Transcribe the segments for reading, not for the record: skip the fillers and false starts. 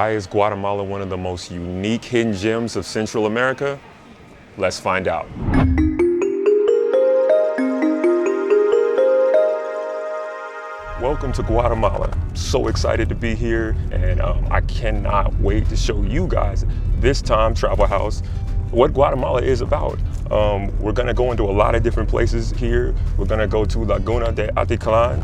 Why is Guatemala one of the most unique hidden gems of Central America? Let's find out. Welcome to Guatemala. So excited to be here, and I cannot wait to show you guys this time Travel House what Guatemala is about. We're gonna go into a lot of different places here. We're gonna go to Laguna de Atitlán,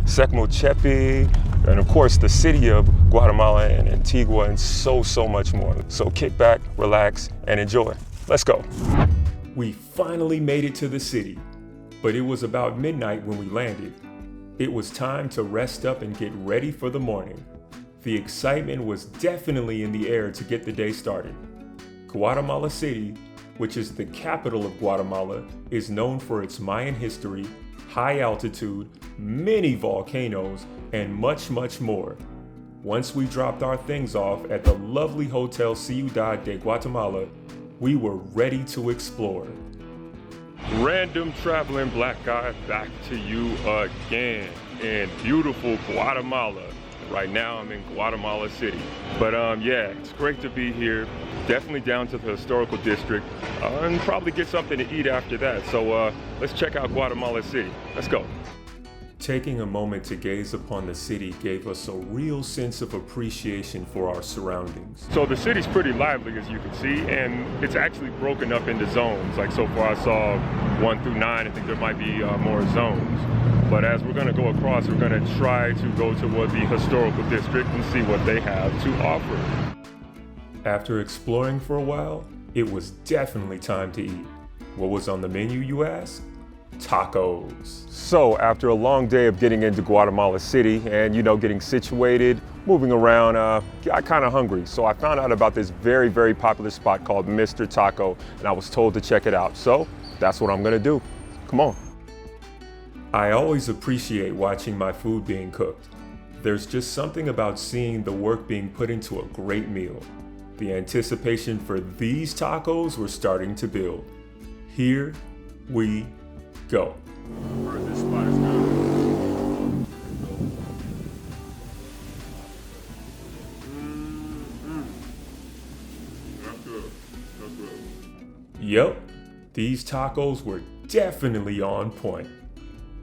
Semuc Champey, and of course the city of Guatemala and Antigua, and so much more. So kick back, relax, and enjoy. Let's go. We finally made it to the city, but it was about midnight when we landed. It was time to rest up and get ready for the morning. The excitement was definitely in the air to get the day started. Guatemala City, which is the capital of Guatemala, is known for its Mayan history, high altitude, many volcanoes, and much more. Once we dropped our things off at the lovely Hotel Ciudad de Guatemala, we were ready to explore. Random traveling black guy back to you again in beautiful Guatemala. Right now I'm in Guatemala City. But yeah, it's great to be here. Definitely down to the historical district and probably get something to eat after that. So let's check out Guatemala City. Let's go. Taking a moment to gaze upon the city gave us a real sense of appreciation for our surroundings. So the city's pretty lively, as you can see, and it's actually broken up into zones. Like so far I saw 1 through 9, I think there might be more zones. But as we're gonna go across, we're gonna try to go toward the historical district and see what they have to offer. After exploring for a while, it was definitely time to eat. What was on the menu, you ask? Tacos. So after a long day of getting into Guatemala City and getting situated, moving around, I got kind of hungry. So I found out about this very popular spot called Mr. Taco, and I was told to check it out. So that's what I'm gonna do. Come on. I always appreciate watching my food being cooked. There's just something about seeing the work being put into a great meal. The anticipation for these tacos were starting to build. Here we go. This spot is good. That's good. That's good. Yep, these tacos were definitely on point.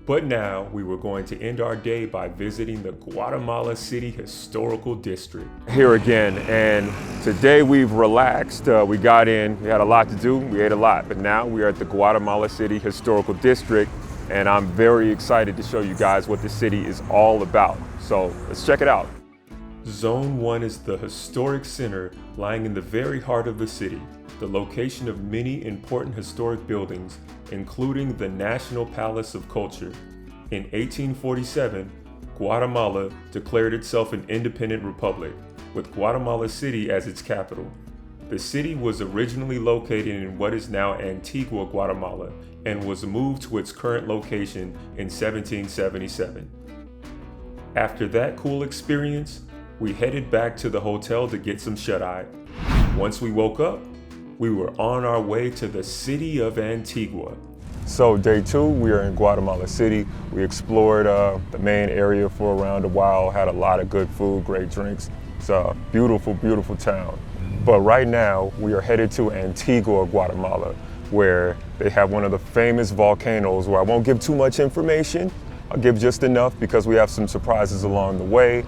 But now we were going to end our day by visiting the Guatemala City Historical District. Here again, and today we've relaxed. We got in, we had a lot to do, we ate a lot, but now we are at the Guatemala City Historical District, and I'm very excited to show you guys what the city is all about. So let's check it out. Zone 1 is the historic center lying in the very heart of the city, the location of many important historic buildings, including the National Palace of Culture. In 1847, Guatemala declared itself an independent republic, with Guatemala City as its capital. The city was originally located in what is now Antigua, Guatemala, and was moved to its current location in 1777. After that cool experience, we headed back to the hotel to get some shut-eye. Once we woke up, we were on our way to the city of Antigua. So day 2, we are in Guatemala City. We explored the main area for around a while, had a lot of good food, great drinks. It's a beautiful town. But right now, we are headed to Antigua, Guatemala, where they have one of the famous volcanoes, where I won't give too much information. I'll give just enough because we have some surprises along the way,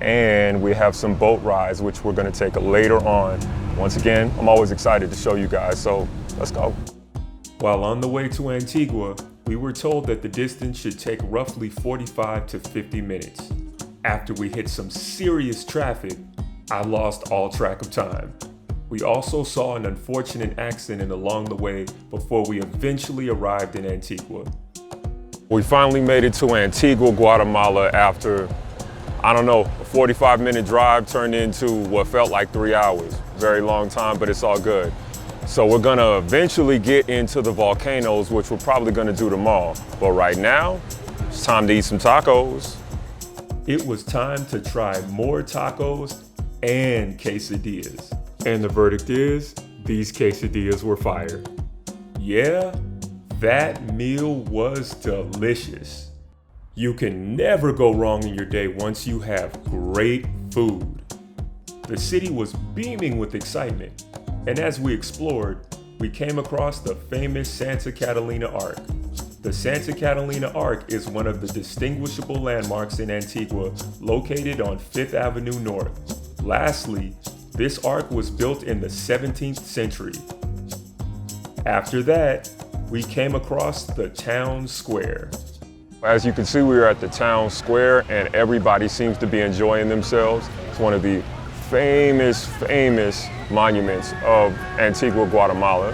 and we have some boat rides, which we're gonna take later on. Once again, I'm always excited to show you guys, so let's go. While on the way to Antigua, we were told that the distance should take roughly 45 to 50 minutes. After we hit some serious traffic, I lost all track of time. We also saw an unfortunate accident along the way before we eventually arrived in Antigua. We finally made it to Antigua, Guatemala after, I don't know, a 45-minute drive turned into what felt like 3 hours. Very long time, but it's all good. So we're gonna eventually get into the volcanoes, which we're probably gonna do tomorrow. But right now, it's time to eat some tacos. It was time to try more tacos and quesadillas. And the verdict is, these quesadillas were fire. Yeah, that meal was delicious. You can never go wrong in your day once you have great food. The city was beaming with excitement, and as we explored, we came across the famous Santa Catalina Arc. The Santa Catalina Arc is one of the distinguishable landmarks in Antigua, located on 5th Avenue North. Lastly, this arc was built in the 17th century. After that, we came across the town square. As you can see, we are at the town square and everybody seems to be enjoying themselves. It's one of the famous monuments of Antigua, Guatemala.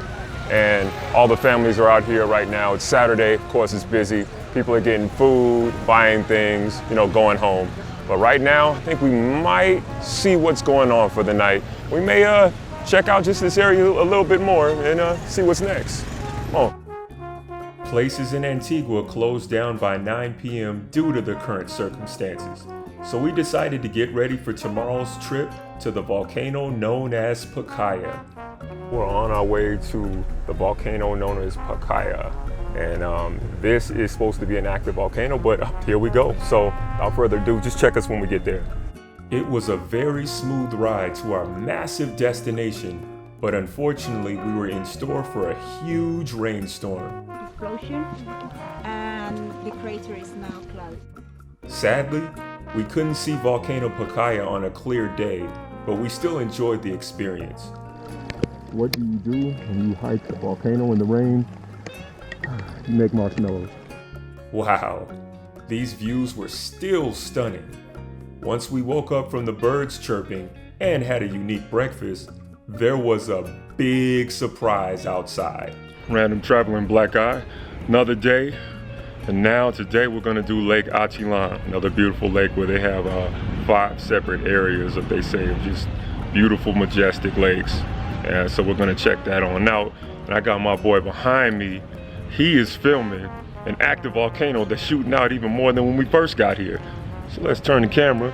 And all the families are out here right now. It's Saturday, of course it's busy. People are getting food, buying things, going home. But right now, I think we might see what's going on for the night. We may check out just this area a little bit more and see what's next. Come on. Places in Antigua closed down by 9 p.m. due to the current circumstances. So we decided to get ready for tomorrow's trip to the volcano known as Pacaya. We're on our way to the volcano known as Pacaya. And this is supposed to be an active volcano, but here we go. So without further ado, just check us when we get there. It was a very smooth ride to our massive destination, but unfortunately we were in store for a huge rainstorm. Explosion, and the crater is now closed. Sadly, we couldn't see Volcano Pacaya on a clear day, but we still enjoyed the experience. What do you do when you hike the volcano in the rain? You make marshmallows. Wow, these views were still stunning. Once we woke up from the birds chirping and had a unique breakfast, there was a big surprise outside. Random traveling black eye, another day, and now today we're gonna do Lake Atitlán, another beautiful lake where they have 5 separate areas, if they say, of just beautiful, majestic lakes. And so we're gonna check that on out. And I got my boy behind me. He is filming an active volcano that's shooting out even more than when we first got here. So let's turn the camera.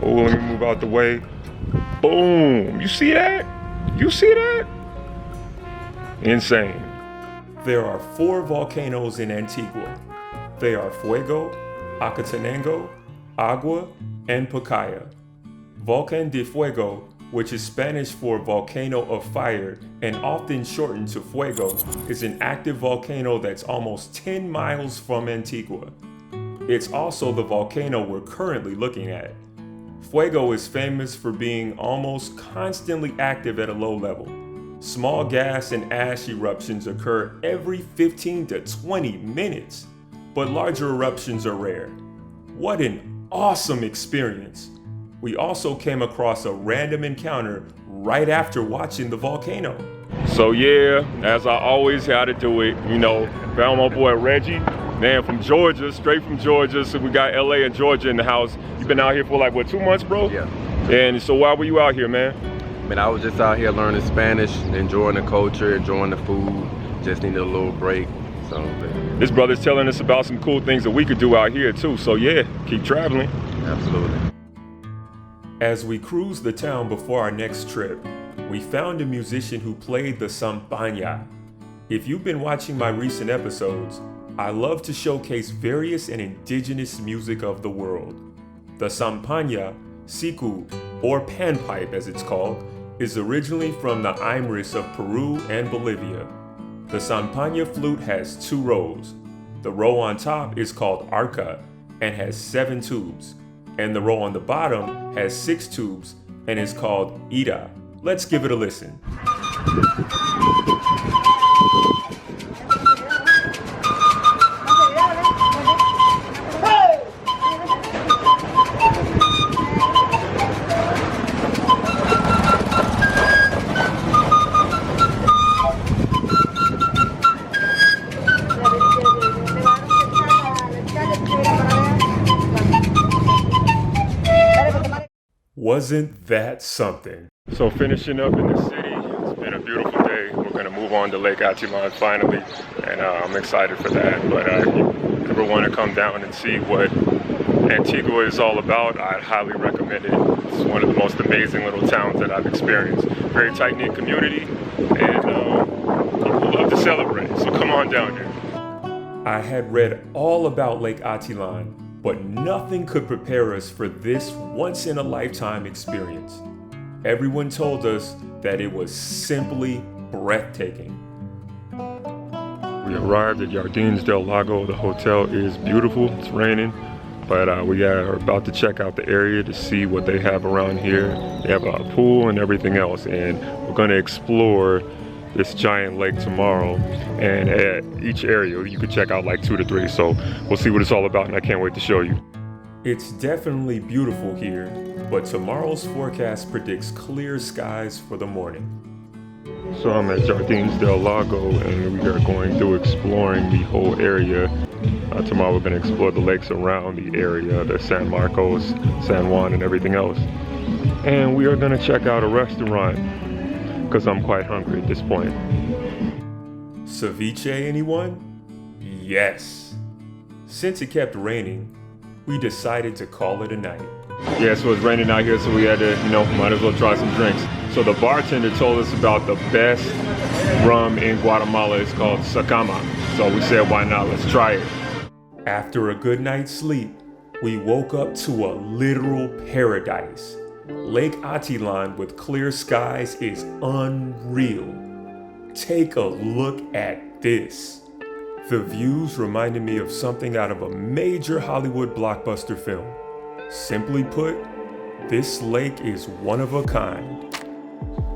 Oh, let me move out the way. Boom, you see that? You see that? Insane. There are 4 volcanoes in Antigua. They are Fuego, Acatenango, Agua, and Pacaya. Volcán de Fuego, which is Spanish for volcano of fire and often shortened to Fuego, is an active volcano that's almost 10 miles from Antigua. It's also the volcano we're currently looking at. Fuego is famous for being almost constantly active at a low level. Small gas and ash eruptions occur every 15 to 20 minutes, but larger eruptions are rare. What an awesome experience! We also came across a random encounter right after watching the volcano. So yeah, as I always had to do it, found my boy Reggie, man, from Georgia, straight from Georgia. So we got LA and Georgia in the house. You've been out here for like, what, 2 months, bro? Yeah. And so why were you out here, man? Man, I was just out here learning Spanish, enjoying the culture, enjoying the food, just needed a little break. So this brother's telling us about some cool things that we could do out here too. So yeah, keep traveling. Absolutely. As we cruised the town before our next trip, we found a musician who played the sampana. If you've been watching my recent episodes, I love to showcase various and indigenous music of the world. The sampana, siku, or panpipe as it's called, is originally from the Aymaras of Peru and Bolivia. The sampana flute has 2 rows. The row on top is called arca and has 7 tubes, and the row on the bottom has 6 tubes and is called ira. Let's give it a listen. Wasn't that something? So finishing up in the city, it's been a beautiful day. We're gonna move on to Lake Atitlán finally, and I'm excited for that. But if you ever want to come down and see what Antigua is all about, I'd highly recommend it. It's one of the most amazing little towns that I've experienced. Very tight-knit community, and people love to celebrate, so come on down here. I had read all about Lake Atitlán, but nothing could prepare us for this once-in-a-lifetime experience. Everyone told us that it was simply breathtaking. We arrived at Jardines del Lago. The hotel is beautiful. It's raining, but we are about to check out the area to see what they have around here. They have a pool and everything else, and we're going to explore this giant lake tomorrow. And at each area, you could check out like 2 to 3. So we'll see what it's all about, and I can't wait to show you. It's definitely beautiful here, but tomorrow's forecast predicts clear skies for the morning. So I'm at Jardines del Lago, and we are going through exploring the whole area. Tomorrow we're going to explore the lakes around the area, the San Marcos, San Juan, and everything else. And we are going to check out a restaurant, because I'm quite hungry at this point. Ceviche, anyone? Yes. Since it kept raining, we decided to call it a night. Yeah, so it's raining out here, so we had to, might as well try some drinks. So the bartender told us about the best rum in Guatemala. It's called Sacama. So we said, why not? Let's try it. After a good night's sleep, we woke up to a literal paradise. Lake Atitlán with clear skies is unreal. Take a look at this. The views reminded me of something out of a major Hollywood blockbuster film. Simply put, this lake is one of a kind.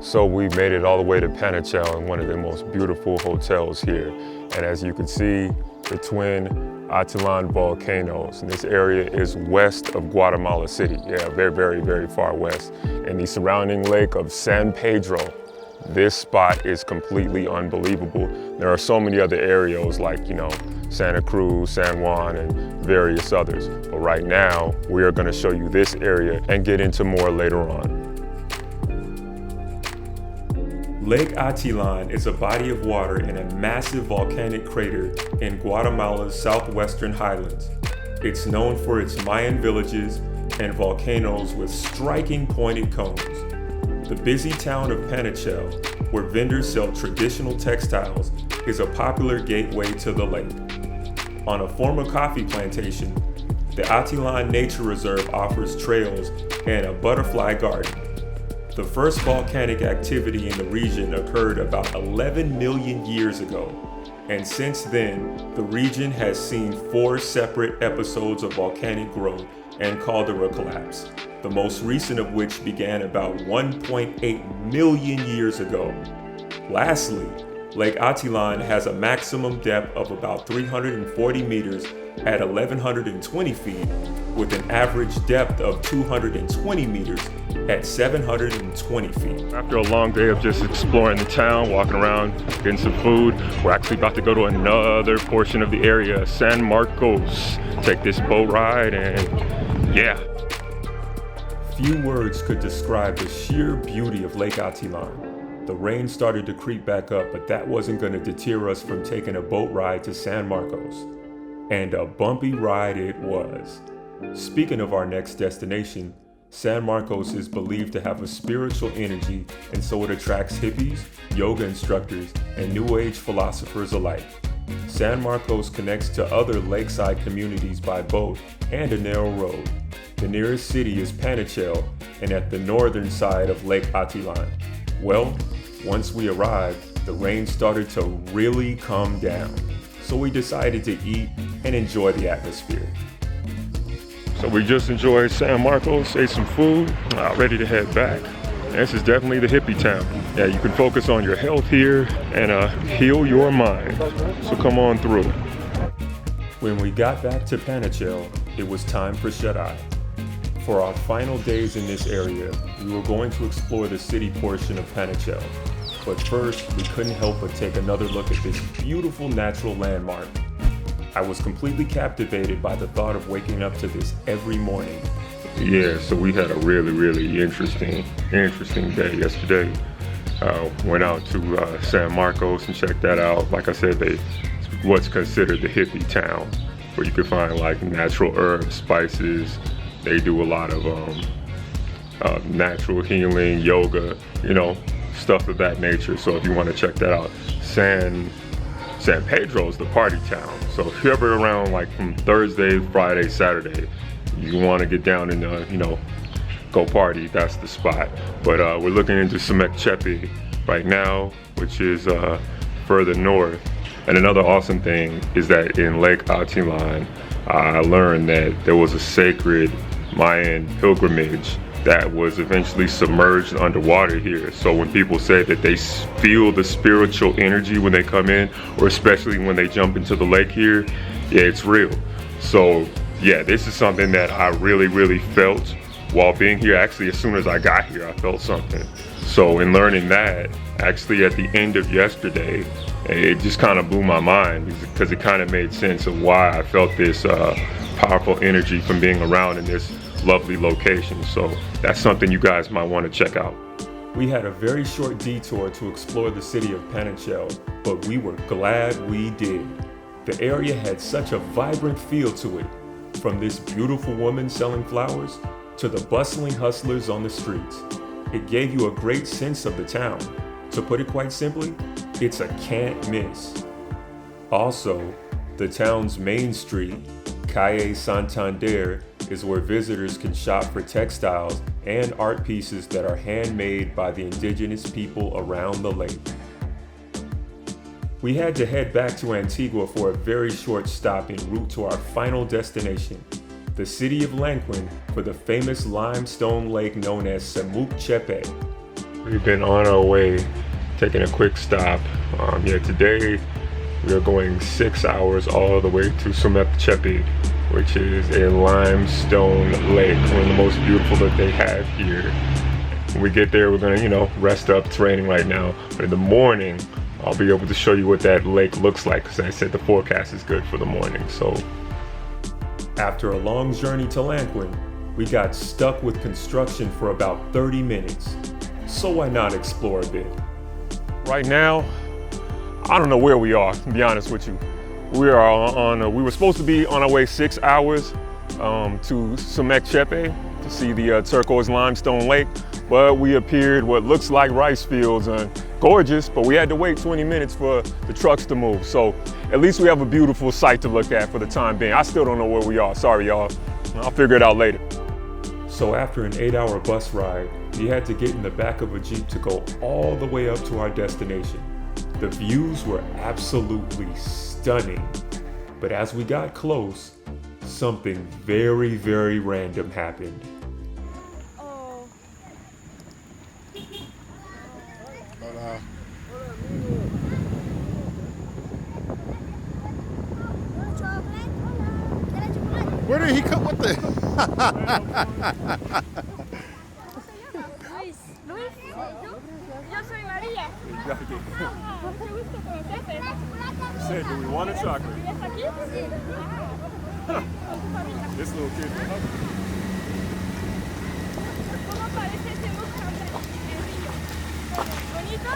So we made it all the way to Panachel in one of the most beautiful hotels here. And as you can see, the twin Atitlán volcanoes. And this area is west of Guatemala City. Yeah, very, very, very far west. And the surrounding lake of San Pedro. This spot is completely unbelievable. There are so many other areas like, Santa Cruz, San Juan, and various others. But right now, we are gonna show you this area and get into more later on. Lake Atitlán is a body of water in a massive volcanic crater in Guatemala's southwestern highlands. It's known for its Mayan villages and volcanoes with striking pointed cones. The busy town of Panachel, where vendors sell traditional textiles, is a popular gateway to the lake. On a former coffee plantation, the Atitlán Nature Reserve offers trails and a butterfly garden. The first volcanic activity in the region occurred about 11 million years ago, and since then, the region has seen 4 separate episodes of volcanic growth and caldera collapse, the most recent of which began about 1.8 million years ago. Lastly, Lake Atitlán has a maximum depth of about 340 meters at 1,120 feet, with an average depth of 220 meters at 720 feet. After a long day of just exploring the town, walking around, getting some food, we're actually about to go to another portion of the area, San Marcos. Take this boat ride and yeah. Few words could describe the sheer beauty of Lake Atitlán. The rain started to creep back up, but that wasn't going to deter us from taking a boat ride to San Marcos. And a bumpy ride it was. Speaking of our next destination, San Marcos is believed to have a spiritual energy, and so it attracts hippies, yoga instructors, and New Age philosophers alike. San Marcos connects to other lakeside communities by boat and a narrow road. The nearest city is Panachel, and at the northern side of Lake Atitlán. Well, once we arrived, the rain started to really come down, so we decided to eat and enjoy the atmosphere. So we just enjoyed San Marcos, ate some food, ready to head back. This is definitely the hippie town. Yeah, you can focus on your health here and heal your mind. So come on through. When we got back to Panachel, it was time for shut-eye. For our final days in this area, we were going to explore the city portion of Panachel. But first, we couldn't help but take another look at this beautiful natural landmark. I was completely captivated by the thought of waking up to this every morning. Yeah, so we had a really interesting day yesterday. Went out to San Marcos and checked that out. Like I said, it's what's considered the hippie town, where you can find like natural herbs, spices. They do a lot of natural healing, yoga, stuff of that nature. So if you want to check that out, San Pedro is the party town. So if you're ever around like from Thursday, Friday, Saturday, you want to get down and go party, that's the spot. But we're looking into Semuc Champey right now, which is further north. And another awesome thing is that in Lake Atitlán, I learned that there was a sacred Mayan pilgrimage that was eventually submerged underwater here. So when people say that they feel the spiritual energy when they come in, or especially when they jump into the lake here, yeah, it's real. So yeah, this is something that I really felt while being here. Actually, as soon as I got here, I felt something. So in learning that, actually at the end of yesterday, it just kind of blew my mind because it kind of made sense of why I felt this powerful energy from being around in this lovely location. So that's something you guys might want to check out. We had a very short detour to explore the city of Panachel, but we were glad we did. The area had such a vibrant feel to it, from this beautiful woman selling flowers to the bustling hustlers on the streets. It gave you a great sense of the town. To put it quite simply, it's a can't miss. Also, the town's main street, Calle Santander, is where visitors can shop for textiles and art pieces that are handmade by the indigenous people around the lake. We had to head back to Antigua for a very short stop en route to our final destination, the city of Lanquin, for the famous limestone lake known as Semuc Champey. We've been on our way, taking a quick stop. Today we are going 6 hours all the way to Semuc Champey, which is a limestone lake, one of the most beautiful that they have here. When we get there, we're gonna, rest up. It's raining right now, but in the morning, I'll be able to show you what that lake looks like, because I said the forecast is good for the morning. So, after a long journey to Lanquin, we got stuck with construction for about 30 minutes. So why not explore a bit? Right now, I don't know where we are, to be honest with you. We were supposed to be on our way 6 hours to Semuc Champey to see the turquoise limestone lake, but we appeared what looks like rice fields, and gorgeous, but we had to wait 20 minutes for the trucks to move. So at least we have a beautiful sight to look at for the time being. I still don't know where we are, sorry y'all. I'll figure it out later. So after an 8-hour bus ride, we had to get in the back of a Jeep to go all the way up to our destination. The views were absolutely stunning, but as we got close, something very random happened. Where did he come with the? Luis, yo soy María. Mucho gusto conocerte. Said, do we want a chocolate? ¿Vives aquí? Sí. Con tu familia. This little kid. ¿Cómo parece Semuc Champey en Río? ¿Bonito?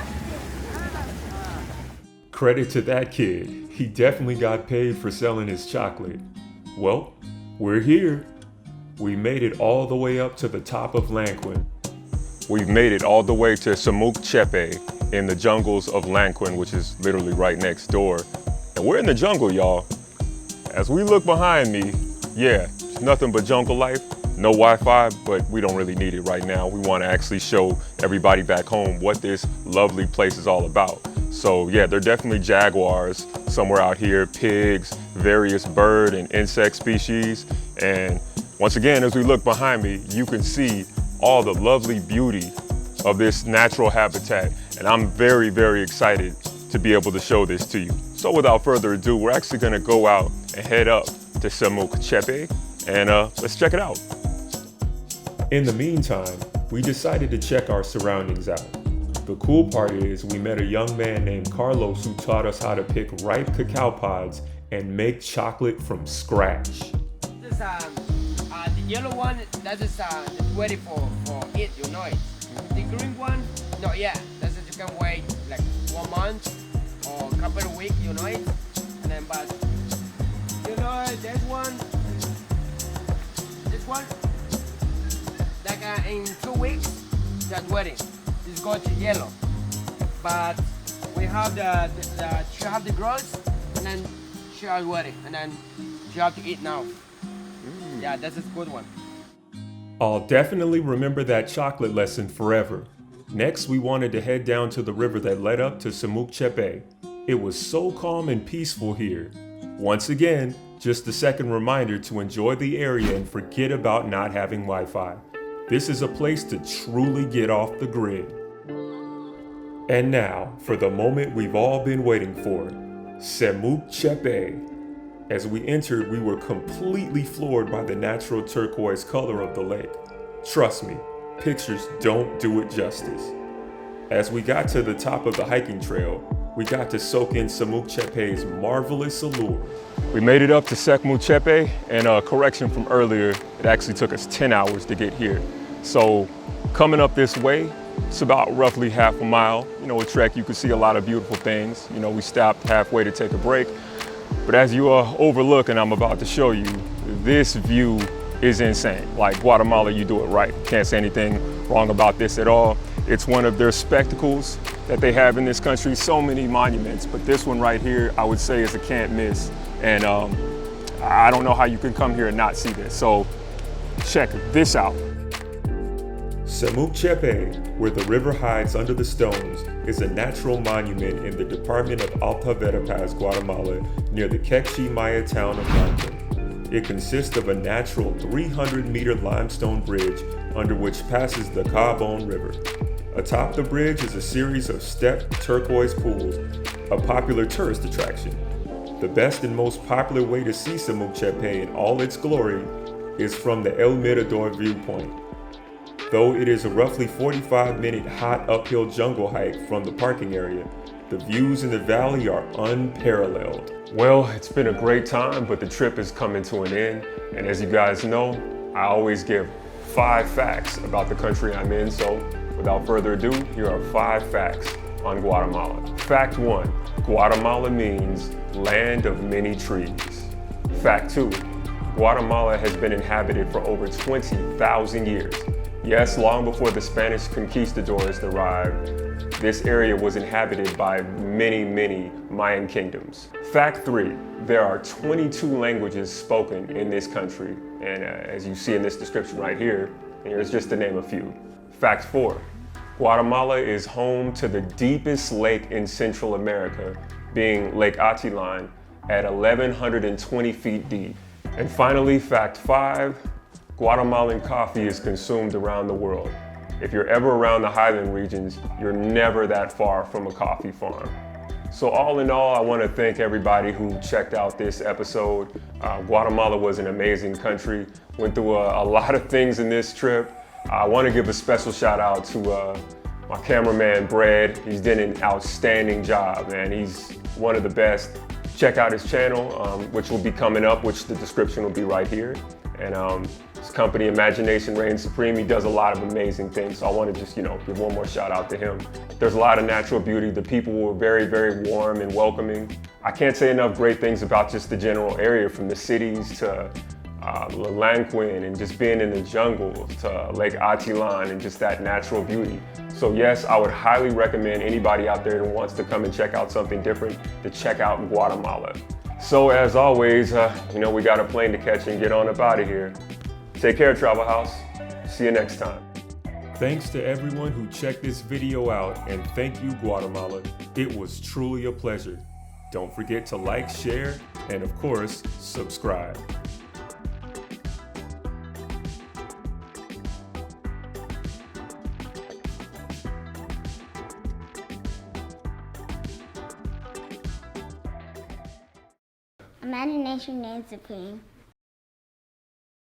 Credit to that kid. He definitely got paid for selling his chocolate. Well, we're here. We made it all the way up to the top of Lanquin. We've made it all the way to Semuc Champey in the jungles of Lanquin, which is literally right next door. And we're in the jungle, y'all. As we look behind me, yeah, it's nothing but jungle life. No Wi-Fi, but we don't really need it right now. We want to actually show everybody back home what this lovely place is all about. So yeah, there are definitely jaguars somewhere out here, pigs, various bird and insect species. And once again, as we look behind me, you can see all the lovely beauty of this natural habitat. And I'm very excited to be able to show this to you. So without further ado, we're actually gonna go out and head up to Semuc Champey and let's check it out. In the meantime, we decided to check our surroundings out. The cool part is we met a young man named Carlos who taught us how to pick ripe cacao pods and make chocolate from scratch. This the yellow one, that is ready for it, you know it. The green one, no, yeah, that's it, you can wait like 1 month or a couple of weeks, you know it. And then, but you know this one, like in 2 weeks, that's ready. It's got yellow, but we have she have the girls, and then she are ready, and then she have to eat now. Yeah, that's a good one. I'll definitely remember that chocolate lesson forever. Next, we wanted to head down to the river that led up to Semuc Champey. It was so calm and peaceful here. Once again, just a second reminder to enjoy the area and forget about not having Wi-Fi. This is a place to truly get off the grid. And now, for the moment we've all been waiting for, Semuc Champey. As we entered, we were completely floored by the natural turquoise color of the lake. Trust me, pictures don't do it justice. As we got to the top of the hiking trail, we got to soak in Semuc Champey's marvelous allure. We made it up to Semuc Champey, and a correction from earlier, it actually took us 10 hours to get here. So coming up this way, it's about roughly half a mile. You know, a trek, you can see a lot of beautiful things. You know, we stopped halfway to take a break. But as you overlook, and I'm about to show you, this view is insane. Like Guatemala, you do it right. Can't say anything wrong about this at all. It's one of their spectacles that they have in this country. So many monuments, but this one right here, I would say is a can't miss. And I don't know how you can come here and not see this. So check this out. Semuc Champey, where the river hides under the stones, is a natural monument in the department of Alta Verapaz, Guatemala, near the Quechua Maya town of Lanquin. It consists of a natural 300-meter limestone bridge under which passes the Carbon River. Atop the bridge is a series of stepped turquoise pools, a popular tourist attraction. The best and most popular way to see Semuc Champey in all its glory is from the El Mirador viewpoint. Though it is a roughly 45-minute hot uphill jungle hike from the parking area, the views in the valley are unparalleled. Well, it's been a great time, but the trip is coming to an end. And as you guys know, I always give 5 facts about the country I'm in. So without further ado, here are 5 facts on Guatemala. Fact 1, Guatemala means land of many trees. Fact 2, Guatemala has been inhabited for over 20,000 years. Yes, long before the Spanish conquistadors arrived, this area was inhabited by many, many Mayan kingdoms. Fact 3, there are 22 languages spoken in this country. And as you see in this description right here, here's just to name a few. Fact 4, Guatemala is home to the deepest lake in Central America, being Lake Atitlán at 1,120 feet deep. And finally, fact 5, Guatemalan coffee is consumed around the world. If you're ever around the highland regions, you're never that far from a coffee farm. So all in all, I want to thank everybody who checked out this episode. Guatemala was an amazing country. Went through a lot of things in this trip. I want to give a special shout out to my cameraman, Brad. He's done an outstanding job, man. He's one of the best. Check out his channel, which will be coming up, which the description will be right here. And his company, Imagination Reigns Supreme, he does a lot of amazing things. So I want to just, give one more shout out to him. There's a lot of natural beauty. The people were very, very warm and welcoming. I can't say enough great things about just the general area, from the cities to Lanquin and just being in the jungle to Lake Atitlán and just that natural beauty. So yes, I would highly recommend anybody out there who wants to come and check out something different to check out Guatemala. So as always, we got a plane to catch and get on up out of here. Take care, Travel House. See you next time. Thanks to everyone who checked this video out, and thank you, Guatemala. It was truly a pleasure. Don't forget to like, share, and of course, subscribe. Imagination Reigns Supreme.